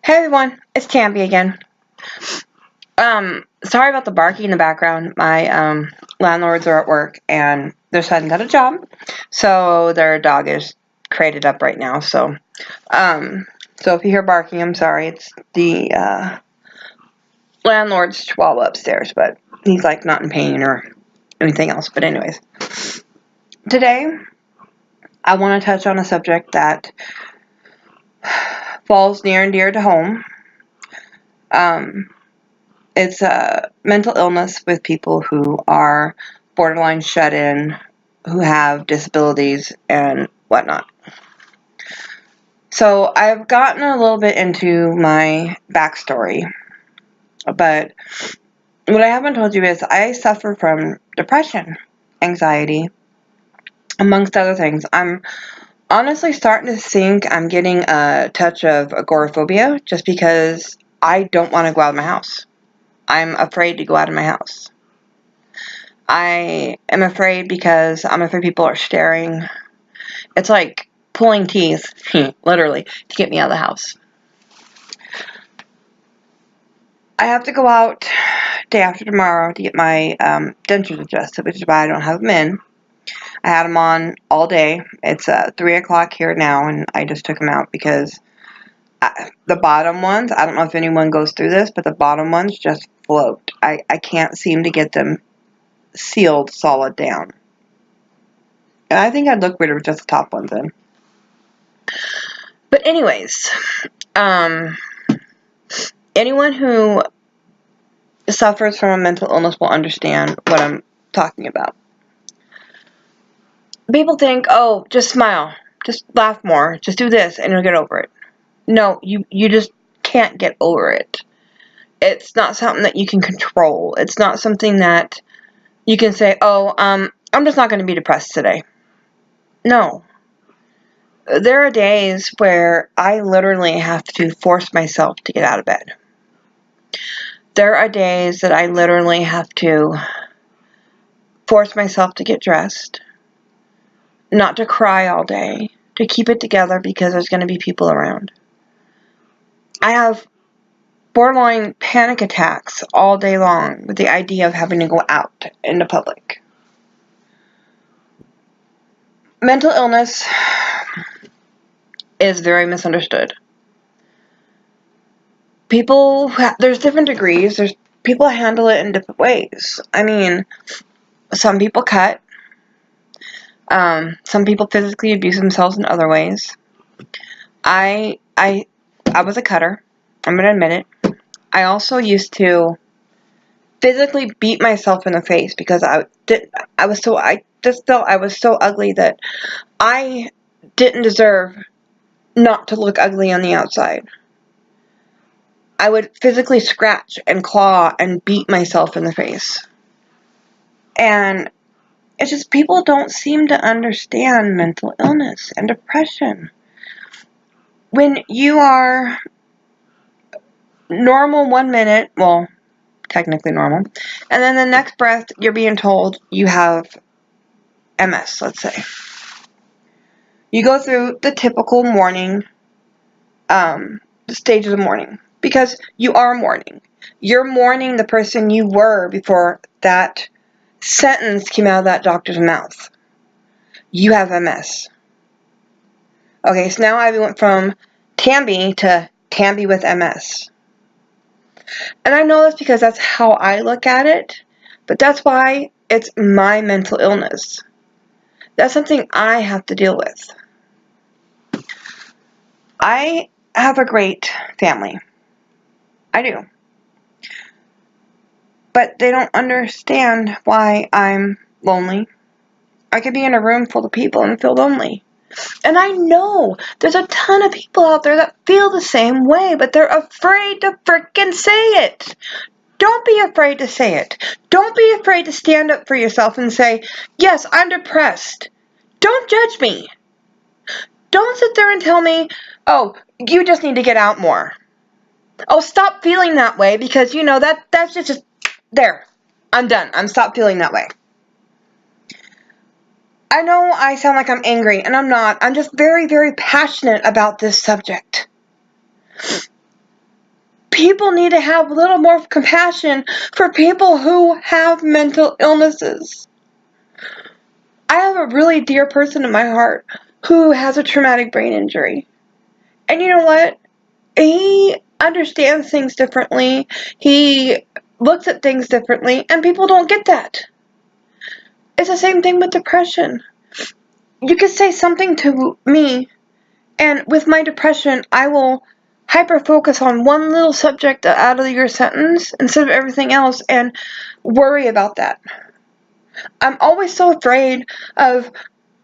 Hey everyone, it's Tammy again. Sorry about the barking in the background. My landlords are at work and their son got a job, so their dog is crated up right now. So if you hear barking, I'm sorry. It's the landlord's chihuahua upstairs, but he's like not in pain or anything else. But anyways, today I want to touch on a subject that falls near and dear to home. It's a mental illness with people who are borderline shut in, who have disabilities and whatnot. So I've gotten a little bit into my backstory, but what I haven't told you is I suffer from depression, anxiety, amongst other things. I'm honestly starting to think I'm getting a touch of agoraphobia just because I don't want to go out of my house. I'm afraid to go out of my house. I am afraid because I'm afraid people are staring. It's like pulling teeth, literally, to get me out of the house. I have to go out day after tomorrow to get my dentures adjusted, which is why I don't have them in. I had them on all day. It's 3 o'clock here now, and I just took them out because the bottom ones, I don't know if anyone goes through this, but the bottom ones just float. I can't seem to get them sealed solid down. And I think I'd look weird with just the top ones in. But anyways, anyone who suffers from a mental illness will understand what I'm talking about. People think, oh, just smile, just laugh more, just do this, and you'll get over it. No, you just can't get over it. It's not something that you can control. It's not something that you can say, oh, I'm just not going to be depressed today. No. There are days where I literally have to force myself to get out of bed. There are days that I literally have to force myself to get dressed, not to cry all day, to keep it together because there's going to be people around. I have borderline panic attacks all day long with the idea of having to go out into public. Mental illness is very misunderstood. There's different degrees. People handle it in different ways. I mean, some people cut. Some people physically abuse themselves in other ways. I was a cutter. I'm gonna admit it. I also used to physically beat myself in the face because I just felt I was so ugly that I didn't deserve not to look ugly on the outside. I would physically scratch and claw and beat myself in the face. And it's just people don't seem to understand mental illness and depression. When you are normal 1 minute, well, technically normal, and then the next breath you're being told you have MS, let's say. You go through the typical morning stages of mourning because you are mourning. You're mourning the person you were before that sentence came out of that doctor's mouth. You have MS. Okay, so now I went from Tamby to Tamby with MS. And I know that's because that's how I look at it, but that's why it's my mental illness. That's something I have to deal with. I have a great family. I do. But they don't understand why I'm lonely. I could be in a room full of people and feel lonely. And I know there's a ton of people out there that feel the same way, but they're afraid to frickin' say it. Don't be afraid to say it. Don't be afraid to stand up for yourself and say, yes, I'm depressed. Don't judge me. Don't sit there and tell me, oh, you just need to get out more. Oh, stop feeling that way because, that's just there. I'm done. I'm stopped feeling that way. I know I sound like I'm angry, and I'm not. I'm just very, very passionate about this subject. people need to have a little more compassion for people who have mental illnesses. I have a really dear person in my heart who has a traumatic brain injury. And you know what? He understands things differently. He looks at things differently, and people don't get that. It's the same thing with depression. You could say something to me, and with my depression, I will hyper-focus on one little subject out of your sentence instead of everything else and worry about that. I'm always so afraid of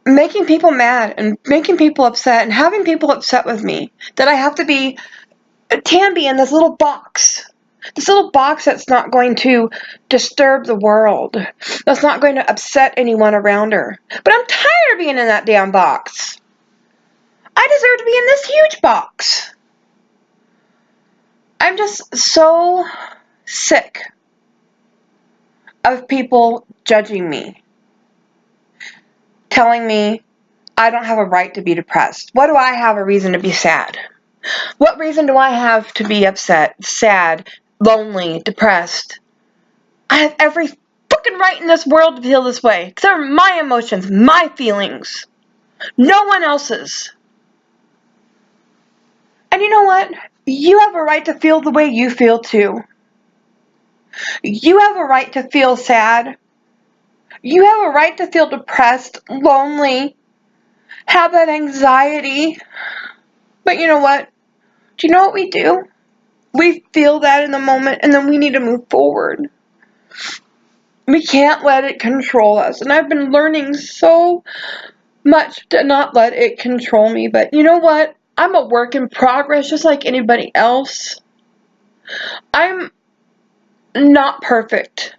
making people mad and making people upset and having people upset with me that I have to be Tambi in this little box. This little box that's not going to disturb the world. That's not going to upset anyone around her. But I'm tired of being in that damn box. I deserve to be in this huge box. I'm just so sick of people judging me. Telling me I don't have a right to be depressed. What do I have a reason to be sad? What reason do I have to be upset, sad, lonely, depressed? I have every fucking right in this world to feel this way. Because they're my emotions, my feelings. No one else's. And you know what? You have a right to feel the way you feel too. You have a right to feel sad. You have a right to feel depressed, lonely, have that anxiety. But you know what? Do you know what we do? We feel that in the moment, and then we need to move forward. We can't let it control us. And I've been learning so much to not let it control me. But you know what? I'm a work in progress, just like anybody else. I'm not perfect.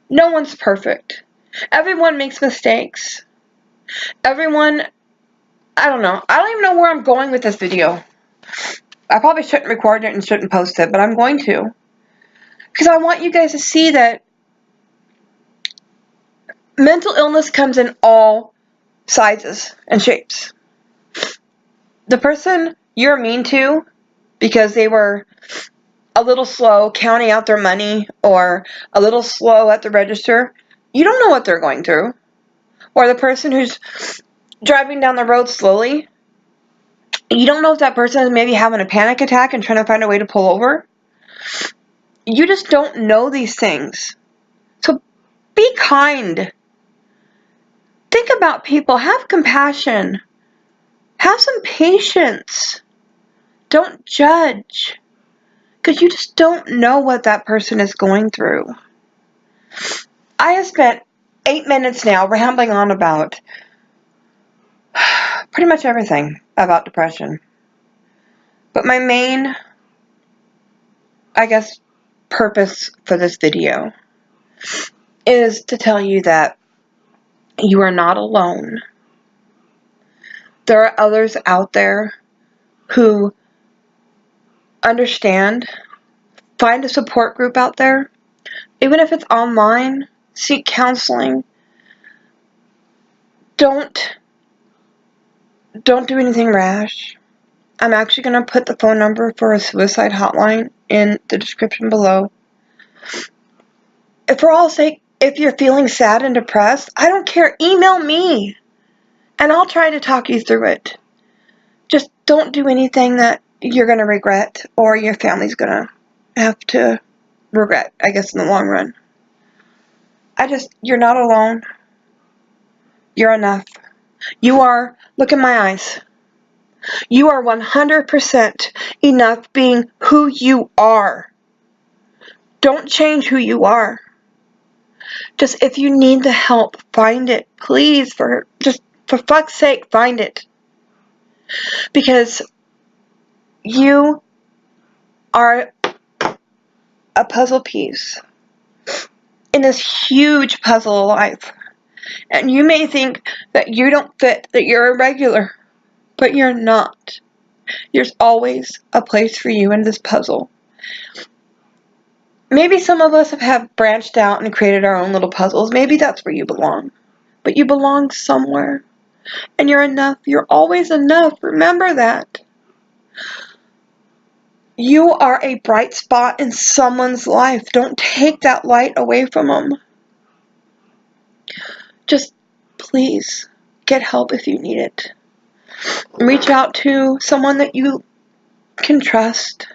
No one's perfect. Everyone makes mistakes. Everyone, I don't know. I don't even know where I'm going with this video. I probably shouldn't record it and shouldn't post it, but I'm going to. Because I want you guys to see that mental illness comes in all sizes and shapes. The person you're mean to because they were a little slow counting out their money or a little slow at the register, you don't know what they're going through. Or the person who's driving down the road slowly, you don't know if that person is maybe having a panic attack and trying to find a way to pull over. You just don't know these things. So be kind. Think about people. Have compassion. Have some patience. Don't judge. Because you just don't know what that person is going through. I have spent 8 minutes now rambling on about pretty much everything about depression. But my main, I guess, purpose for this video is to tell you that you are not alone. There are others out there who understand. Find a support group out there. Even if it's online, seek counseling. Don't do anything rash. I'm actually going to put the phone number for a suicide hotline in the description below. For all sake, if you're feeling sad and depressed, I don't care. Email me, and I'll try to talk you through it. Just don't do anything that you're going to regret or your family's going to have to regret, I guess, in the long run. You're not alone. You're enough. You are, look in my eyes. You are 100% enough being who you are. Don't change who you are. Just if you need the help, find it. Please, for fuck's sake, find it. Because you are a puzzle piece in this huge puzzle of life. And you may think that you don't fit, that you're irregular, but you're not. There's always a place for you in this puzzle. Maybe some of us have branched out and created our own little puzzles. Maybe that's where you belong. But you belong somewhere. And you're enough. You're always enough. Remember that. You are a bright spot in someone's life. Don't take that light away from them. Just please get help if you need it. Reach out to someone that you can trust.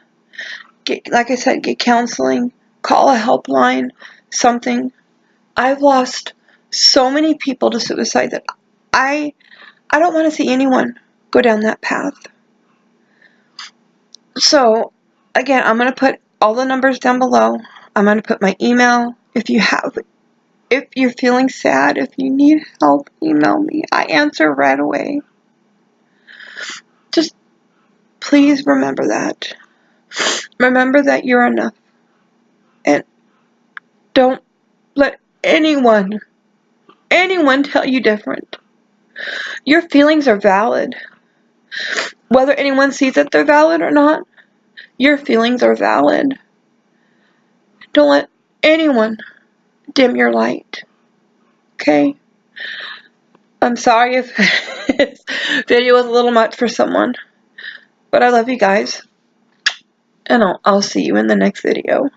Like I said, get counseling. Call a helpline. Something. I've lost so many people to suicide that I don't want to see anyone go down that path. So, again, I'm going to put all the numbers down below. I'm going to put my email. If you're feeling sad, if you need help, email me. I answer right away. Just please remember that. Remember that you're enough. And don't let anyone tell you different. Your feelings are valid. Whether anyone sees that they're valid or not, your feelings are valid. Don't let anyone dim your light. Okay? I'm sorry if this video was a little much for someone, but I love you guys, and I'll see you in the next video.